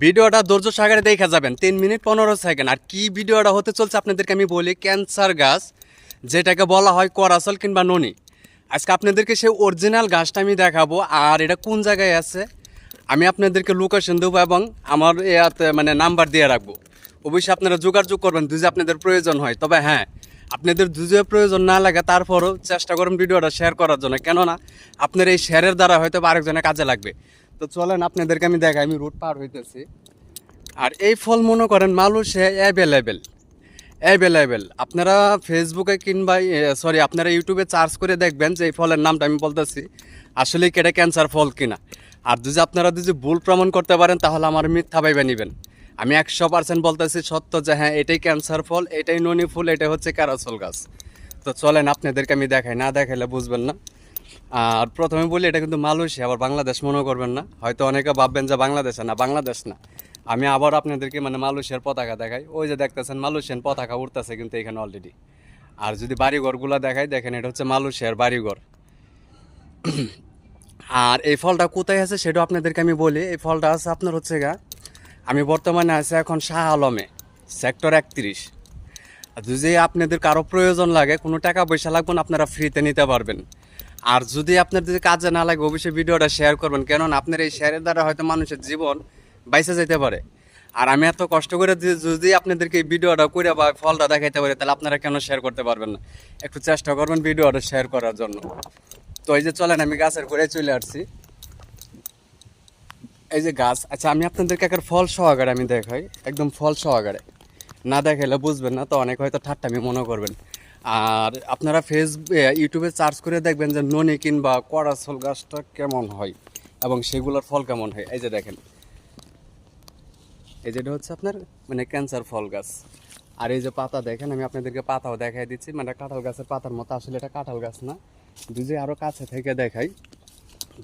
ভিডিওটা ধৈর্য সহকারে দেখা যাবেন 3 মিনিট 15 সেকেন্ড। আর কি ভিডিওটা হতে চলছে আপনাদেরকে আমি বলি, ক্যান্সার গাছ যেটাকে বলা হয় করাসল কিংবা ননি। আজকে আপনাদেরকে সেই অরিজিনাল গাছটা আমি দেখাবো, আর এটা কোন জায়গায় আছে আমি আপনাদেরকে লোকেশন দেবো এবং আমার ইয়াতে মানে নাম্বার দিয়ে রাখবো। অবশ্যই আপনারা যোগাযোগ করবেন যদি আপনাদের প্রয়োজন হয়। তবে হ্যাঁ, আপনাদের যদি প্রয়োজন না লাগে তারপরও চেষ্টা করুন ভিডিওটা শেয়ার করার জন্য, কেননা আপনার এই শেয়ারের দ্বারা হয়তো আরেকজনের কাজে লাগবে। তো চলেন আপনাদেরকে আমি দেখাই, আমি রুট পার হইতেছি। আর এই ফল মনে করেন মালয়েশিয়া অ্যাভেলেবেল। আপনারা ফেসবুকে কিংবা সরি আপনারা ইউটিউবে সার্চ করে দেখবেন যে এই ফলের নামটা আমি বলতেছি আসলে কি এটা ক্যান্সার ফল কিনা। আর যদি আপনারা যদি ভুল প্রমাণ করতে পারেন তাহলে আমার মিথ্যা ভাইবে নেবেন। আমি 100% বলতেছি সত্য যে হ্যাঁ এটাই ক্যান্সার ফল, এটাই ননি ফুল, এটা হচ্ছে ক্যারাসল গাছ। তো চলেন আপনাদেরকে আমি দেখাই, না দেখাইলে বুঝবেন না। আর প্রথমে বলি এটা কিন্তু মালয়েশিয়া, আবার বাংলাদেশ মনে করবেন না। হয়তো অনেকে ভাববেন যে বাংলাদেশে, না বাংলাদেশ না। আমি আবার আপনাদেরকে মানে মালয়েশিয়ার পতাকা দেখাই। ওই যে দেখতেছেন মালয়েশিয়ান পতাকা উঠতেছে কিন্তু এখানে অলরেডি। আর যদি বাড়িঘরগুলো দেখাই, দেখেন এটা হচ্ছে মালয়েশিয়ার বাড়িঘর। আর এই ফলটা কোথায় আছে সেটাও আপনাদেরকে আমি বলি। এই ফলটা আছে আপনার হচ্ছে আমি বর্তমানে আছি এখন শাহ আলমে, সেক্টর 31। আর যদি আপনাদের কারো প্রয়োজন লাগে, কোনো টাকা পয়সা লাগবে না, আপনারা ফ্রিতে নিতে পারবেন। আর যদি আপনার যদি কাজে না লাগে অবশ্যই ভিডিওটা শেয়ার করবেন, কেননা আপনার এই শেয়ারের দ্বারা হয়তো মানুষের জীবন বাইসে যেতে পারে। আর আমি এত কষ্ট করে যদি আপনাদেরকে এই ভিডিওটা করে বা ফলটা দেখাইতে পারি, তাহলে আপনারা কেন শেয়ার করতে পারবেন না? একটু চেষ্টা করবেন ভিডিওটা শেয়ার করার জন্য। তো এই যে চলেন আমি গাছের করে চলে আসছি। এই যে গাছ, আচ্ছা আমি আপনাদেরকে একটা ফল সহকারে আমি দেখাই, একদম ফল সহকারে। না দেখাইলে বুঝবেন না, তো অনেক হয়তো ঠাট্টামি মনে করবেন। আর আপনারা ইউটিউবে সার্চ করে দেখবেন যে ননি কিংবা করাসল গাছটা কেমন হয় এবং সেগুলোর ফল কেমন হয়। এই যে দেখেন, এই যেটা হচ্ছে আপনার মানে ক্যান্সার ফল গাছ। আর এই যে পাতা দেখেন, আমি আপনাদেরকে পাতাও দেখাই দিচ্ছি, মানে কাঁঠাল গাছের পাতার মতো। আসলে এটা কাঁঠাল গাছ না, যদি আরও কাছে থেকে দেখাই,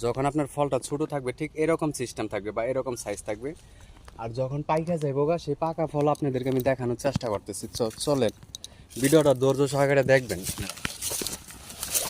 যখন আপনার ফলটা ছোটো থাকবে ঠিক এরকম সিস্টেম থাকবে বা এরকম সাইজ থাকবে। আর যখন পাইকা যাইবো গা, সেই পাকা ফল আপনাদেরকে আমি দেখানোর চেষ্টা করতেছি। চলেন ভিডিওটা ধৈর্য সহকারে দেখবেন।